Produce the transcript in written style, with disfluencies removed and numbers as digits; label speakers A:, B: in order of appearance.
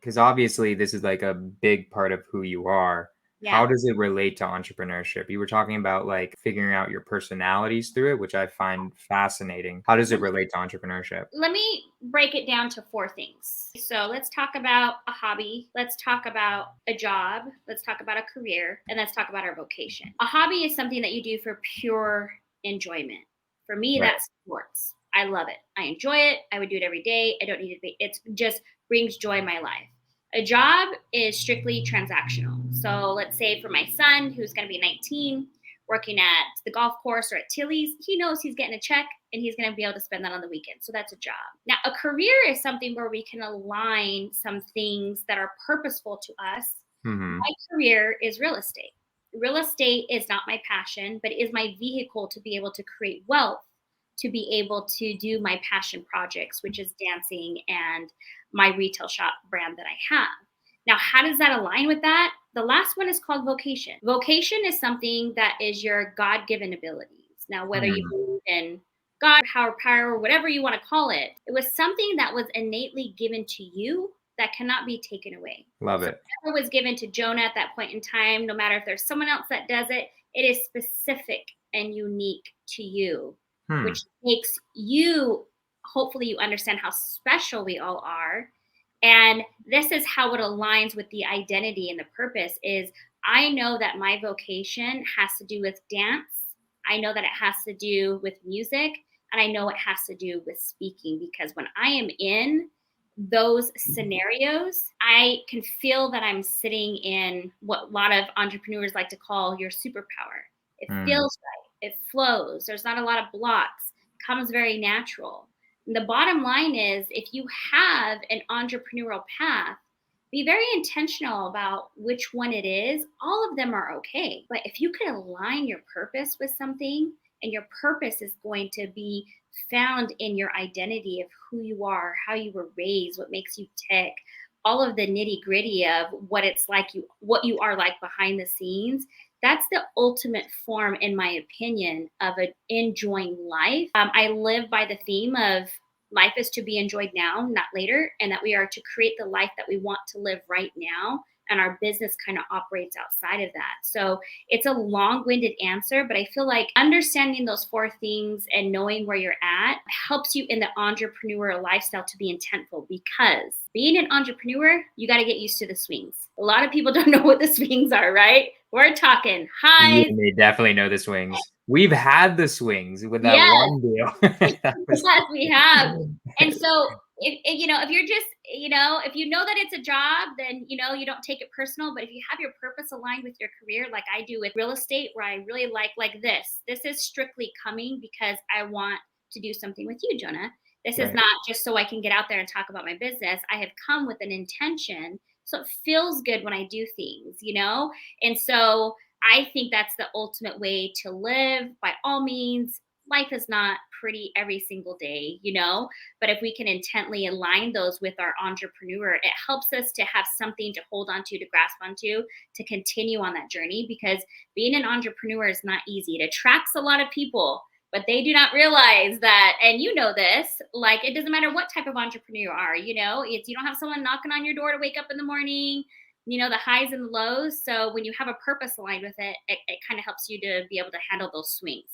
A: because obviously this is like a big part of who you are. How
B: Yeah.
A: does it relate to entrepreneurship? You were talking about like figuring out your personalities through it, which I find fascinating. How does it relate to entrepreneurship?
B: Let me break it down to four things. So let's talk about a hobby. Let's talk about a job. Let's talk about a career. And let's talk about our vocation. A hobby is something that you do for pure enjoyment. For me,
A: Right.
B: that's sports. I love it. I enjoy it. I would do it every day. I don't need it. It just brings joy in my life. A job is strictly transactional. So let's say for my son, who's going to be 19, working at the golf course or at Tilly's, he knows he's getting a check and he's going to be able to spend that on the weekend. So that's a job. Now, a career is something where we can align some things that are purposeful to us.
A: Hmm.
B: My career is real estate. Real estate is not my passion, but it is my vehicle to be able to create wealth, to be able to do my passion projects, which is dancing and my retail shop brand that I have. Now, how does that align with that? The last one is called vocation. Vocation is something that is your God given abilities. Now, whether you believe in God, power, whatever you want to call it, it was something that was innately given to you that cannot be taken away.
A: Love
B: So,
A: it.
B: whatever was given to Jonah at that point in time, no matter if there's someone else that does it, it is specific and unique to you,
A: Hmm.
B: which makes you, hopefully, you understand how special we all are. And this is how it aligns with the identity and the purpose is I know that my vocation has to do with dance. I know that it has to do with music. And I know it has to do with speaking because when I am in those scenarios, I can feel that I'm sitting in what a lot of entrepreneurs like to call your superpower. It
A: Mm.
B: feels right. It flows. There's not a lot of blocks. It comes very natural. And the bottom line is if you have an entrepreneurial path, be very intentional about which one it is. All of them are okay. But if you can align your purpose with something, and your purpose is going to be found in your identity of who you are, how you were raised, what makes you tick, all of the nitty gritty of what it's like what you are like behind the scenes. That's the ultimate form, in my opinion, of enjoying life. I live by the theme of life is to be enjoyed now, not later, and that we are to create the life that we want to live right now. And our business kind of operates outside of that. So it's a long winded answer, but I feel like understanding those four things and knowing where you're at helps you in the entrepreneurial lifestyle to be intentful because being an entrepreneur, you got to get used to the swings. A lot of people don't know what the swings are, right? We're talking
A: Yeah,
B: highs.
A: they definitely know the swings. We've had the swings with that
B: Yes,
A: one deal. That was
B: yes, we have. And so if you're just, if you know that it's a job, then, you don't take it personal. But if you have your purpose aligned with your career, like I do with real estate, where I really like this is strictly coming because I want to do something with you, Jonah. This is
A: Right.
B: not just so I can get out there and talk about my business. I have come with an intention. So it feels good when I do things. And so I think that's the ultimate way to live by all means. Life is not pretty every single day. But if we can intently align those with our entrepreneur, it helps us to have something to hold on to grasp onto, to continue on that journey. Because being an entrepreneur is not easy. It attracts a lot of people, but they do not realize that. And you know this, like it doesn't matter what type of entrepreneur you are. It's you don't have someone knocking on your door to wake up in the morning. The highs and the lows. So when you have a purpose aligned with it, it kind of helps you to be able to handle those swings.